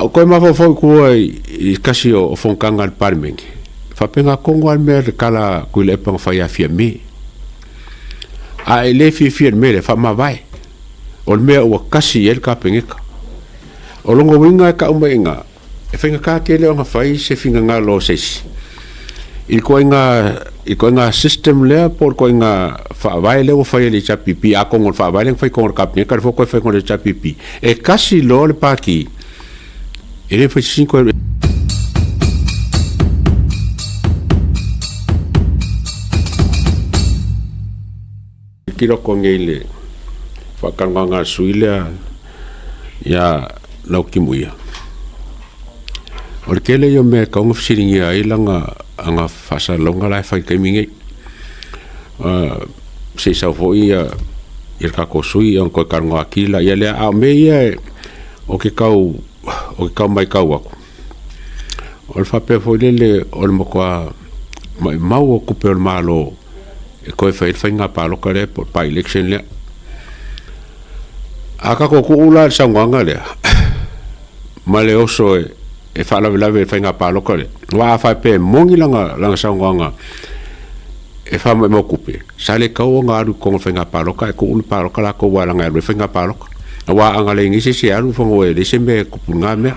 Koe mawhawhau kua I kasi o whongkanga al parmengi. Whapenga kongo al mea kala kuile epang whai a fia me. A e le fia me le whamawai. O le mea ua kasi el ka pengeka. O longo winga e ka uma inga. E whenga ka te leo nga whai se whinga ngā lo seisi. I koe ngā system lea por koe ngā whaawai leo whai le chapipi. A kongo whaawai leo whai kongo ka pengeka. Rifo koe whai kongo le chapipi. E kasi lo le paki. Ele foi 5 kilo kongele fakanga suila ya laukimuia orkele yo me kong siringi ai langa anga fasa longa lai fai kemingi se sa foi ya ka ko sui on ko karngo akila ya le a me ya o ke kau mai kau aku. O le whape whailele o le mokoa mai mau o kupe o le malo e koe whai ngā pāloka lea pa election lea. A kako ku ula le sangwanga lea. Ma le oso e whaalawe whai ngā pāloka lea. Wa a whape mongi langa sangwanga e wha mai mau kupe. Sa le kau o ngā aru kongo whai ngā pāloka e ku ulu pāloka la kou walanga e whai ngā pāloka. Wa anga le ngisi se aru fongo e le sembe kupu ngā mea.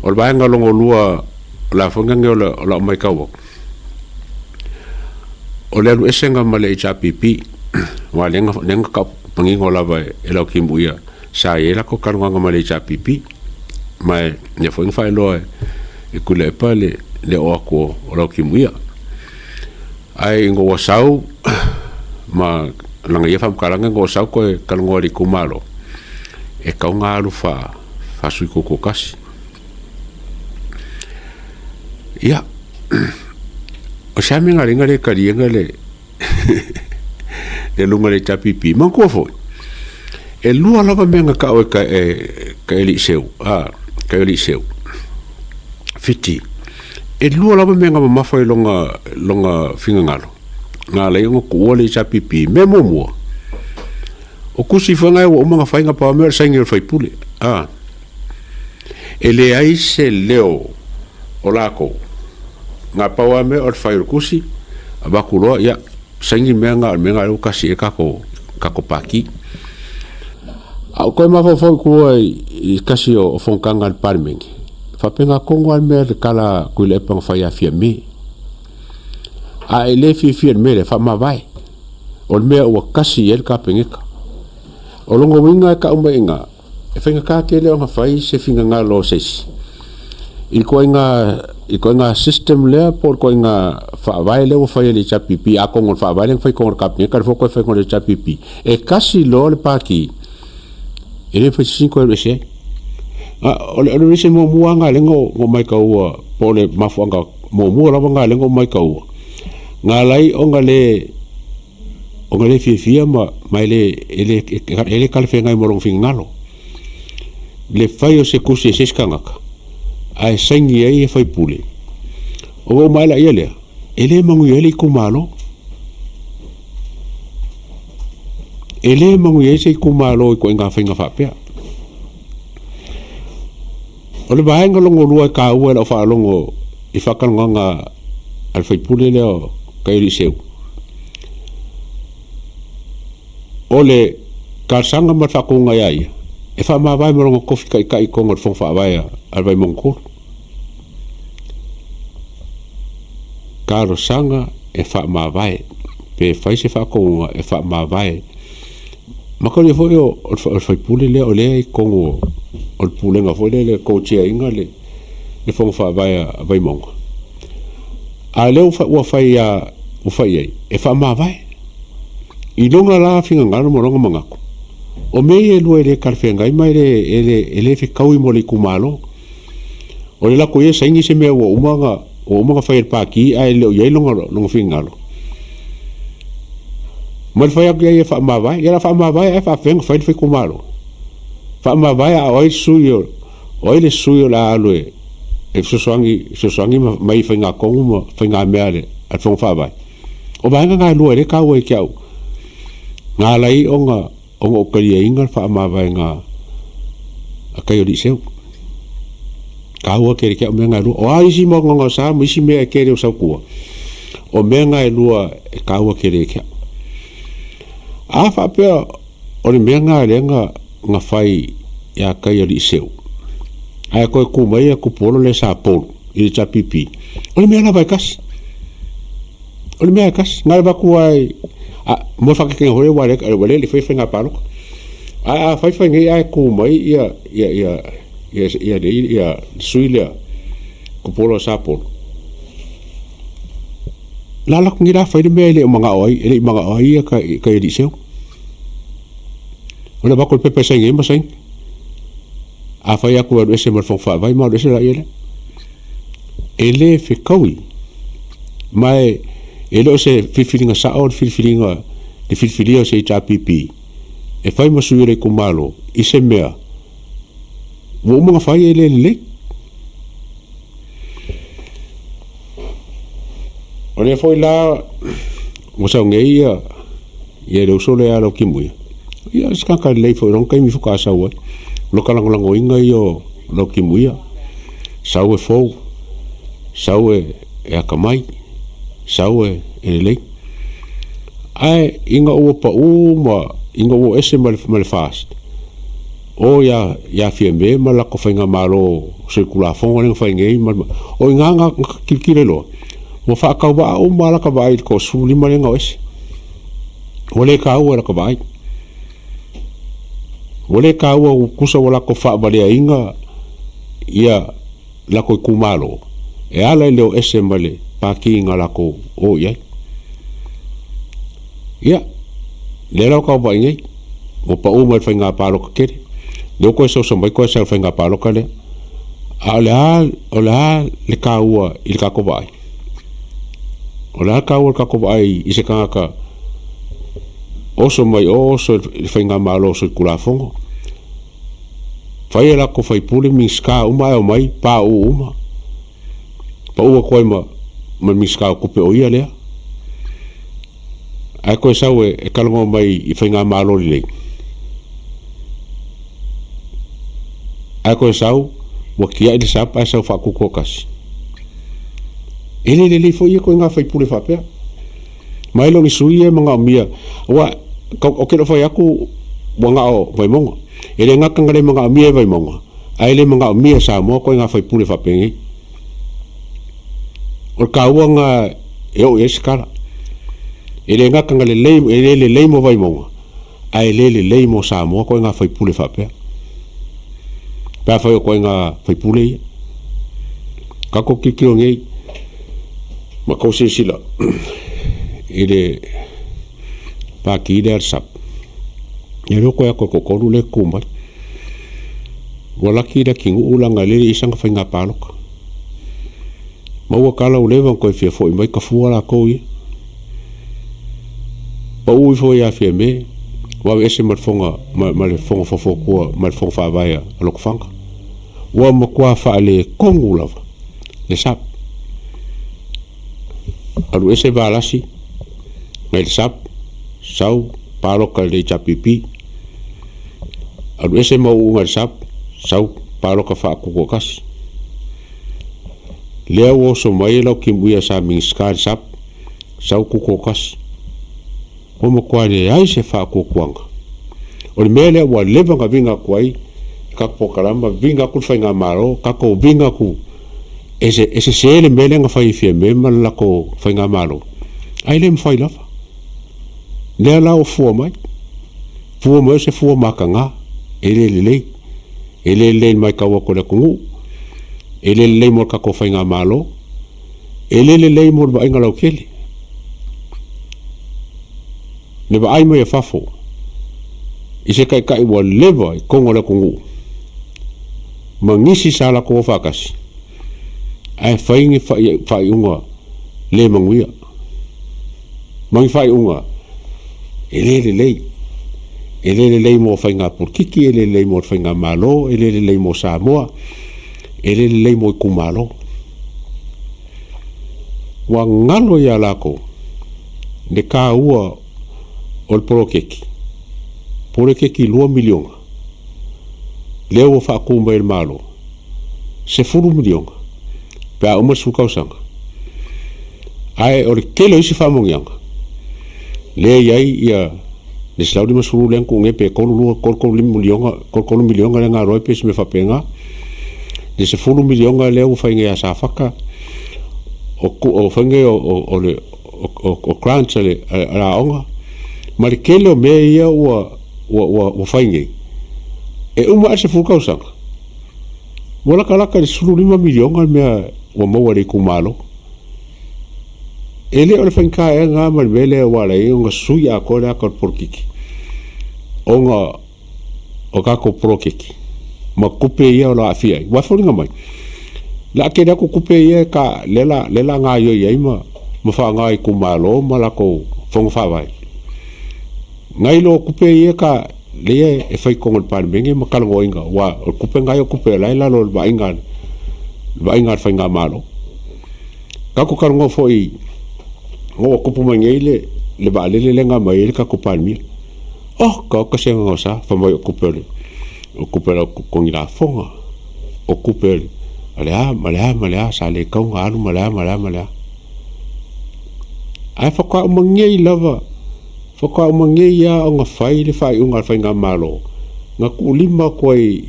O le vaenga longo lua la fongange o la mai kaua. O le alu esenga ma le HRPP wa lenga ka pangingo lava e lau kimbuia sa e la ko karunga ma le HRPP mai ne foi fai loe e kule pa le o ako o lau kimbuia. Ai ngo wasau ma langa ia fam karanga ngo wasau ko e kalungo ri kumalo. E kaunga alu fa sui koko kasi. Ia. O sa me ngaringa le karienga le le lunga le chapipi. Manko foi. E lua lava menga ka o ka eliseu. Ka eliseu. Fiti. E lua lava menga ma mafai longa fingangalo. Nga le ngo ko le chapipi me momua. O kusi whangai o mga whainga pa mea saingi o whai pule. E le ai se leo o lako. Ngā paua mea o whai o kusi. A bakuroa, ia, saingi mea ngā o kasi e kako paki. A koe mawhawhau kua I kasi o whongkanga al parmengi. Whapenga kongo al mea kala kuile epang whai a fia me. A e le fia me le whamawai. O mea ua kasi el ka pengeka. O longo winga e ka uma inga. E whenga ka te leo nga whai se whinga ngā lo seisi. I koe ngā system lea por koe ngā whaawai leo whai le chapipi. A kongo whaawai leo whai kongo kapinga. Kare whoko e whai kongo le chapipi. E kasi lo le paki. E le whai 5 euro se. O le rese mo mua ngā lengo o mai ka ua. Po le mafuanga mo mua lawa ngā lengo o mai ka ua. Ngā lai o ngā le o ngale fia mai ele kalfenga mo long fingalo le fai o se kusi se skangaka ai sangi ai e fai pule o mai la ele mangu ele kumalo ele mangu ele se kumalo ko nga fenga fa pe o le vaenga longo lua ka ua la fa longo I fakalanga al fai pule le o kairi seu ole kasanga mathakunga ia e fa mawai mo ngo kofi kai kongo fong fa vai al vai mongko karo sanga e fa mawai pe fai se fa kongo e fa mawai makole foi o fai pule le ole kongo o pule nga foi le ko tia inga le fong fa vai mongo a le o fai e fa mawai I longa la finga ngaro mo longa mangako. O mei lua ele karfenga I mai ele fe kaui mo le kumalo. O le lako ia saingi se mea o umanga whai paki ai leo iei longa finga ngaro. Mal whai aki ai e wha mawai, ia la wha mawai ai wha whenga whai fe kumalo. Wha mawai a oi suyo, oi le suyo la alu e susoangi mai whainga kongu ma whainga mea le at whong wha vai. O vaenga ngai lua ele kau e kiau. Ngā lai o ngā o karia inga wha amawai ngā a kai o di seu. kaua kere kia o mea ngai lua o a isi mo ngonga sa mo isi mea kere o sau kua o mea ngai lua e kaua kere kia a whapea o le mea ngai lenga nga whai ia kai ali seu ai koe kumai a kupolo le sa polo i le tapipi o le mea la vai kasi o le mea kasi ngai waku ai mo whakakenga hore wale le whaiwhenga paloko a whaiwhenga ai kumai ia suilea kupolo sa polo lalak ngira whaile mea ele mga oi ele mga oi ia kai ali seu o le wako le pepe sainga ima sainga a whai aku anu ese marfong whaavai maru ese la ele ele whikaui mai ele o se whiwhiringa sao le whiwhiringa se i tapipi e whai masu ele kumalo i se mea wo mga whai ele le o le whai la mo sao ngei ia le usole alo kimuia ia skaka le fo ron kai mi fuka sa wa lo kala ngolango inga yo lo kimuia sau e fo sau e akamai sau e le ai inga o pa uma inga o ese mal fast o ya fiembe mala ko fainga malo circula fongo le fainga o inga kikile lo mo fa ka ba o mala ka ba ko suli male nga ese o le ka o la ka ba wale ka ua kusa wala ko fa balea inga ia la ko kumalo e ala leo ese male paki inga la ko o ia le la ka ba ngai mo pa o mal fainga palo ka kere le ko so mai ko sa fainga palo ka le ala le ka ua il ka ko ba ola ka ua ka ko ba i se ka oso mai oso whainga malo so kula fongo whai la ko whai pule miska uma o mai pa o uma pa ua koe ma miska o kupe o ia lea ai koe sau e kalongo mai i whainga malo li lei ai koe sau wa kia ili sapa ai sau whakuko kasi ele lei fo ia koe ngā whai pule whapea mai lo ni sui e mga mia wa o ke fai aku wanga o vai monga ele ngaka ngale mga mia vai monga ai le mga mia sa mo ko nga fai pule fa pengi o ka wanga e o eskala ele ngaka ngale le mo vai monga ai le mo sa mo ko nga fai pule fa pe pa fai ko nga fai pule ka ko kikiro ngai ma ko se sila ele pa ki der sap e roko ya ko koru le kumba wala ki da kingu ulanga le isanga fainga palok maua kala ulewa ko fia foi mai ka fuala ko i pa ui foi ya fia me wa ese marfonga le fonga fofo ko mal fonga fa vai lo fanga wa mo kwa fa le kongula le sap alu ese balasi mai sap sau paroka le chapipi alu ese mau unga sap sau paroka fa kuko kasi lea wo so mai lau kimuia sa minskar sap sau kuko kasi o mo kwa le ai se fa kukuanga o le mele wa levanga vinga kwai kako karamba vinga ku fainga maro kako vinga ku ese sele mele nga fai fie me la ko fainga maro ai le mfai lafa le la o fu mai se fu makanga ele mai ka wa ko le kungu ele mo ka ko fainga malo ele mo ba inga lo kele le ba ai mo e fafo ise kai wa leva ko ngole kungu mangisi sala ko fakasi ai faingi fai unga le manguia mangi fai unga ele mo fainga por kiki ele mo fainga malo ele mo samoa ele mo kumalo wa ngalo ya lako de ka ua ol porokeki 2 miliona leo fa kumba el malo se fulu milionga pe a uma sukausanga ai o le kelo isi whamongianga le iai ia le slaudi masuru len ku nge pe kolu milionga le ngā roi pe me whapenga le se fulu milionga le u whainge a sa whaka o whainge o grant le raonga ma le kelo me ia ua whainge e uma se fulu kausanga wala kalaka le sulu 5 milionga mea ua maua le kumalo ele o le whainka e ngā malmele wala i o ngā sui a kore a kore porkiki o ngā o kako porkiki ma kupe ia o la afia wa wharinga mai la ke rako kupe ia ka lela ngā ioi ai ma wha ngā i kumalo ma lako whonga whawai ngai lo kupe ia ka lea e whai konga pārmengi ma kalango inga wa o kupe ngai o kupe lai lalo le vainga whai ngā malo kako kalango fo o kupu mangai le baalele le ngā mai le kako pārmia ka se ngā sa whamai o kupe le kongi la whonga o kupe le malea sa le kaunga alu malea ai whaka o mangai lava whaka o mangai ia o ngā whai le whai unga whai ngā malo ngā kulima koe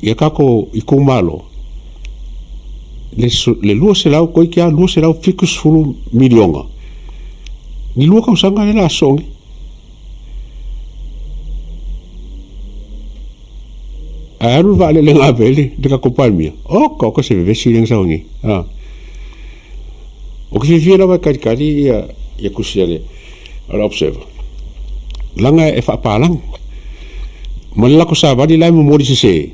ia kako i kou malo le lua se lau koe kia lua se lau fikus fulu milionga ni lua kausanga le la songi aru vale le ngā pele de kako palmia ka se vevesi le ngsaongi o ki fifia lawa karikari ia kusiale ala observa langa e whaapalang ma le lako sa wadi lai mamori se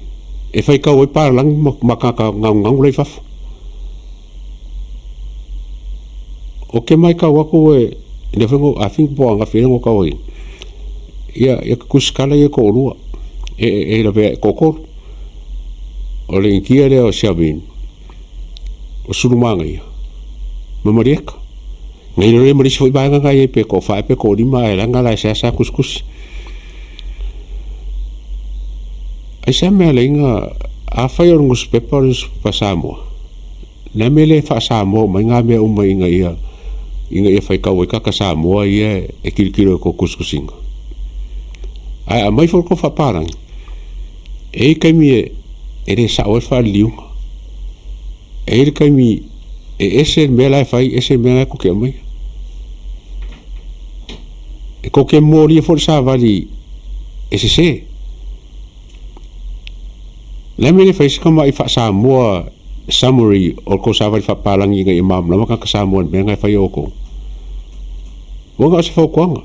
e whai kau e pāralang makaka ngangu lai fafu o ke mai kau ako ina whengo a think po anga whengo kau ia kuskala ia ko orua e la vea kokor o le inkia lea o siawin o surumanga ia mamarieka ngai lore marisi foi baanga ngai pe ko fa pe ko lima e langa la sa kuskus ai sa me lenga a fai or ngus peppers pasamo na mele fa samo mai nga me uma inga ia fai ka we ka samo ia e kirikiro ko kuskusinga ai a mai for ko fa parang e kai mi e re sa o fa liu e kai mi ese me la fai ese me ko ke mai e ko ke mori for sa vali ese se la me le fai kama i fa sa mo summary o ko sa vali fa palang i imam la ka sa mo me ngai fai o ko wonga se fo kwanga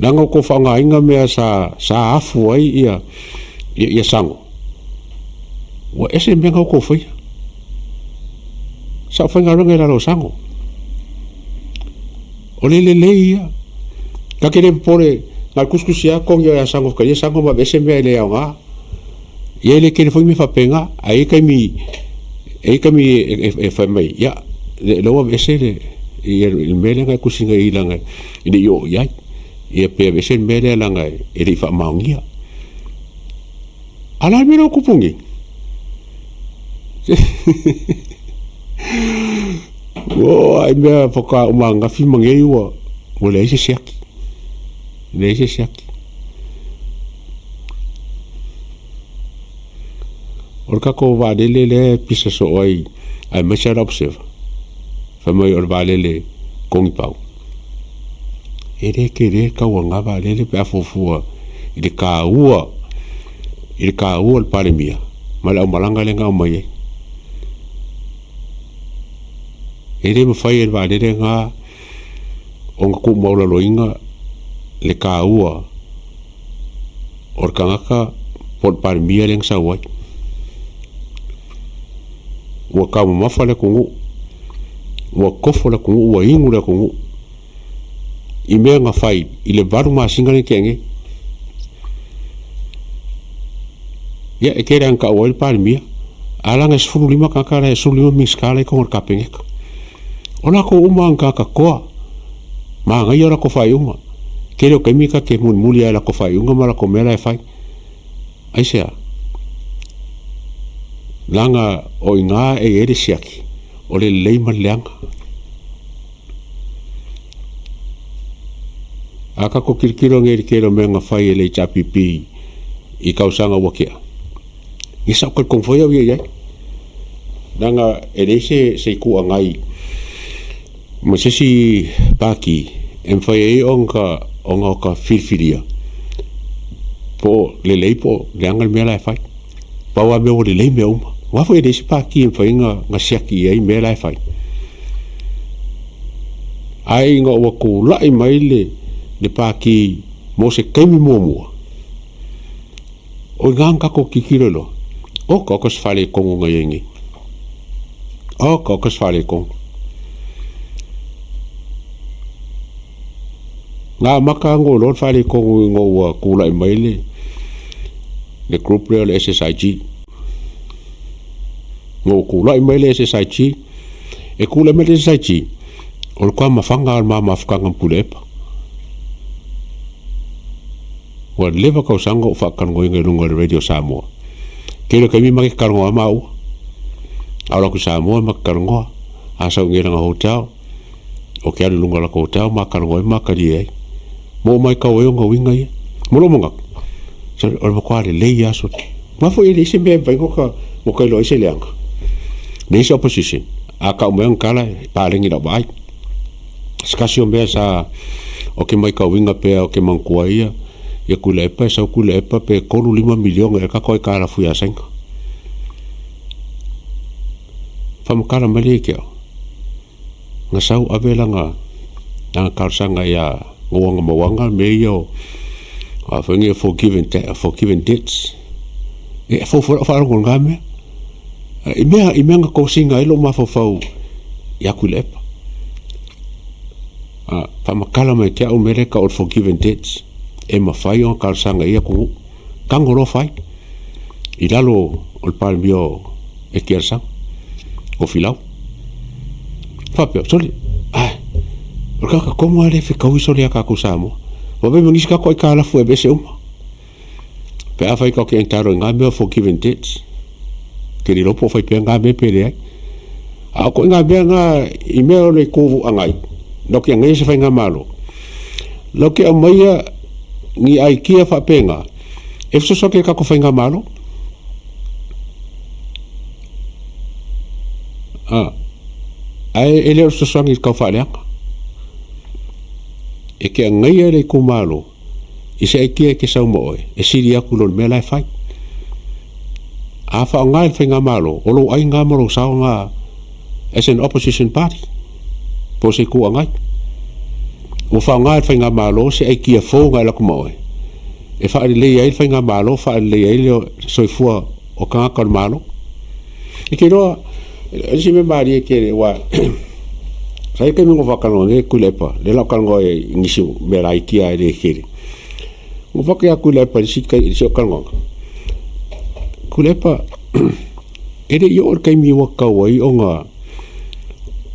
nanga ko fa nga inga me sa afu ai ia sango wa ese me ko fai sa fa nga ranga la sango o le ia ka kere pore na kuskusia ko ia sango ka ia sango ma ese me le nga ia le kere foi me fa penga ai ka mi e fa mai ya le wa ese le ia me le nga kusinga i langa i yo ia ia pe ese me le langa e le fa maungia ala me no kupungi ai mea whaka uma ngafi mangei ua o le eise siaki o kako vālele le pisa so ai maisara observa whamai o vālele kongi pau e re ke re kaua ngā vālele pe afofua i le kāua le palemia ma le au malanga le ngā mai e re mawhai e vālele ngā o ngā kumaula loinga le kāua o kangaka por palemia le ngsa wai ua kau mamafa le kungu ua kofo le kungu ua ingu le kungu i mea ngā whai i le varu masinga le kenge ia e kere anka ua le palemia alanga e sfuru lima kakara e sfuru lima miskala e kongar kapengeka o lako uma anka kakoa ma ngai ora ko whai unga kere o kaimika ke muli ala ko whai unga ma lako mera e whai ai sea langa o ngā e ere siaki o le leima leanga aka ko kirikiro ngeri kero menga fai le chapipi I kausanga wakia I sa ko konfoia wi ai langa ere se ku angai mo se si paki en fai onga ka filfilia po le leipo leanga me la fai pa wa me o le leime uma wa foi ere se paki en fai nga siaki ai me la fai ai nga wa ku lai mai le paki mo se kaimi mo o ganga ko kikirolo o ko se fale kongo nga yengi o ko se fale kongo nga maka ngo lo fale kongo ngo wa kula mai le group real SSIG ngo kula mai le SSIG e kula mai le SSIG o ko mafanga ma mafkanga pulepa wa leva ka sango fa kan go ngai lunga radio Samoa kelo kami ma ka ngo mau ala ku Samoa ma ka ngo asa ngai nga hotel o ke ala lunga la hotel ma ka ngo ma ka die mo mai ka o ngo winga ye mo lo monga so o mo kwa le ya so ma fo ile se me vai ko ka mo ka lo se leanga ne se opposition a ka mo en kala pa lengi da bai skasio be sa o ke mai ka winga pe o ke man kwa ia ia kulepa sa kulepa pe kolu 5 milion e ka koi kara fuia senga fam kara malike nga sau avela nga karsanga ya ngwanga mawanga me yo a fengi forgiven debts e fo ngame i me nga ko singa ilo ma fo ya kulepa fam kala me te o mereka o forgiven debts e mawhai o karsanga ia ku kangoro whai I lalo o palmio e kiersang o filau whapea soli o kaka komo ale whikau soli a kaku Samoa o be mangisi kako I kālafu e bese uma pe a whai kau ki entaro ngā mea forgiven debts ke ni lopo whai pia ngā mea pere ai a ko ngā mea ngā I mea o le kuvu angai no ki a ngai se whai ngā malo lo ki a maia ni ai kia fa penga e so ke ka ko fainga malo ai ele so ngi ka fa le e ke ngai ele ku malo I se kia ke sa mo e siri aku lo me lai fai a fa ngai fainga malo o lo ai nga mo sa nga as an opposition party po se ku ngai o fa ngai fainga malo se ai kia fo ngai la kumo e fa le ai fainga malo fa le ai le soifua o ka ka malo e ke ro si me mari ke wa sai ke mo va ka no nge kulepa le la ka ngo e ngisi me la kia le kiri mo va ka kulepa si ka si ka ngo kulepa e de yo ka mi wa ka wa I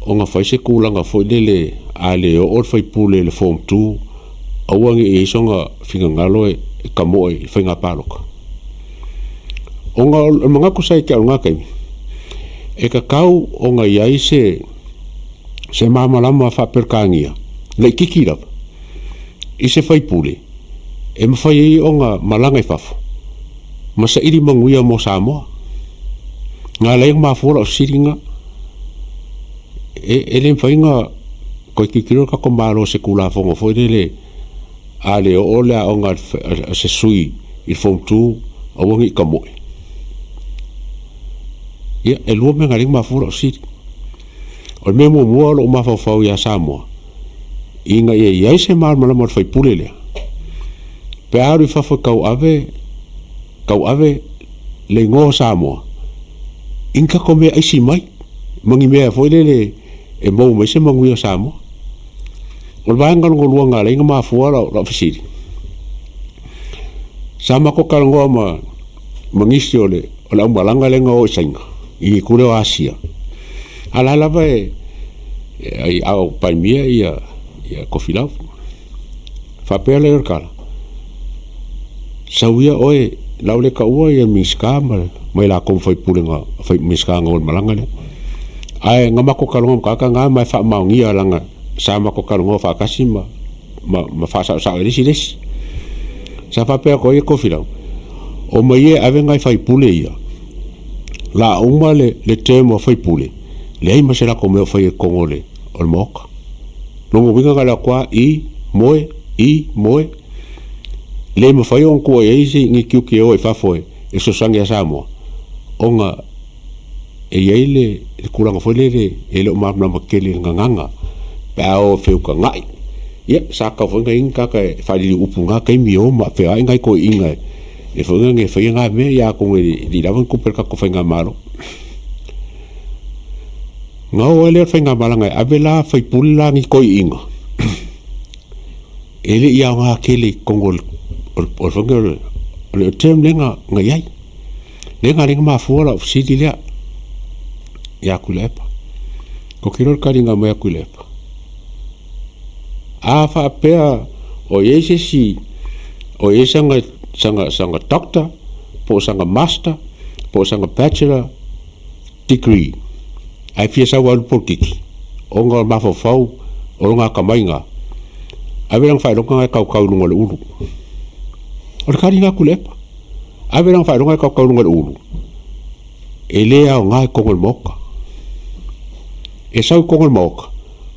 onga fai se kulanga foi le ale o fai pule le form 2 awangi e songa finga ngalo e kamoi finga paloka onga manga ku sai ka nga kai e ka kau onga yai se mama lama fa perkangia le kikira I se fai pule e mfai onga malanga I fafo masa iri manguia mo Samoa nga le ma fola siringa ele fainga ko kikiro ka komaro se kula fongo foi le ale o le onga se sui I form 2 o wangi kamo ia e luo me ngari ma fura si o me mo lo ma fa ya Samoa inga ia se mal mala mo fai pulele pe aru fa kau ave le ngo Samoa inka kome ai si mai mangi me foi le e mo me se mangu ya Samoa o vanga ngo luanga le ma fua la fisiri sama ko kalongo ma mangisi ole ola malanga le ngo singa I kule o Asia ala la vai ai au palmia ia kofilau fa pele kala sauia oe lau le ka ua ia miska mai la kom fai pulenga fai miska ngol malanga le ai nga mako kalonga ka nga mai fa maungia langa sa mako kalonga fa kasima ma fa sa lesi sa fa pe ko e ko fila o mai ave ngai fai pule ia la uma le temo fai pule le ai masela ko me fai kongole o moka no mo vinga la kwa i moe le mo fai on ko e isi ni kiu o e fa foi e so sangue sa mo onga e ele kulanga foi le ele o ma makele nganga pa o feu ka ngai ia sa ka foi ngai ka fa li upunga kai mi o ma fe ai ngai ko inga e foi ngai foi nga me ya ko di davan ko per ka ko fa nga malo nga o ele fa nga malanga abela fa pulla ni ko inga ele ia nga kele kongol o fangol le tem lenga nga yai lenga ma fuala sidi le ya kulepa ko kiro karinga ma kulepa a fa pea o yese si o yesanga sanga doctor po sanga master po sanga bachelor degree ai fia sa wal porkiki onga ma fo fau o nga kamainga averang fai longa kau lunga le ulu o karinga kulepa averang fai longa kau lunga le ulu elea o nga kongol moka e sau kongol moka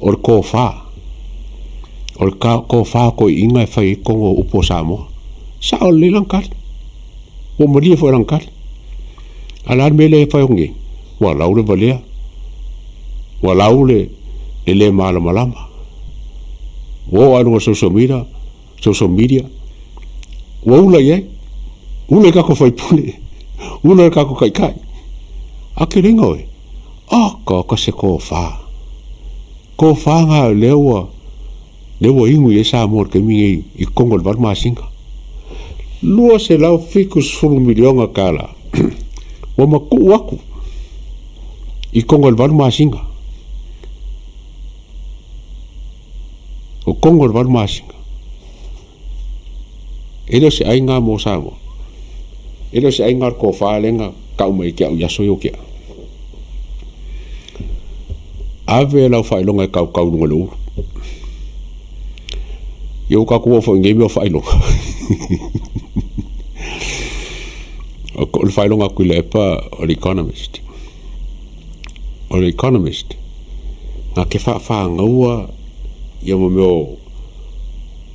o ko fa o ko fa ko inga fai kongo upo samo sa o le lankal o mo dia fo lankal ala mele fai ngi wala ule valea wala ule ele malama wo anu social media wo ula ye ule ka ko fai pule ule ka ko kai akiringo e ko se ko fa nga lewa ingu e sa amor ke mi i kongol var masinga lua se lau fikus fulu milionga kala wa maku waku i kongol var masinga o kongol var masinga elo se ainga mo samo elo se ainga ko fa lenga ka umai ke ya soyo ke ave la fa longa ka ngolo yo ka ko fo nge mi fa longa o ko fa longa ku le pa o economist na ke fa ngaua yo mo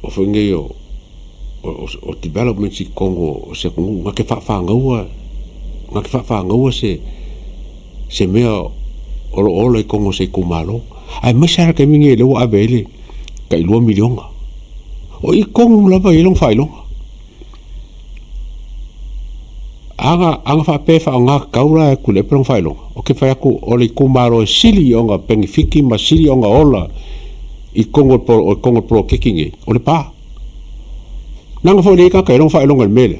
o fo nge yo o development si Congo se nga ke fa ngaua se mea o le Congo se kumalo ai mesara ke mingi le wa abele kai 2 milionga o i Congo la ba ilong failong anga fa pe fa nga kaula ku le plong failong o ke fa ku o le kumalo sili onga pengifiki ma sili onga ola i Congo pro kicking o le pa nanga fo le ka kai long failong al mele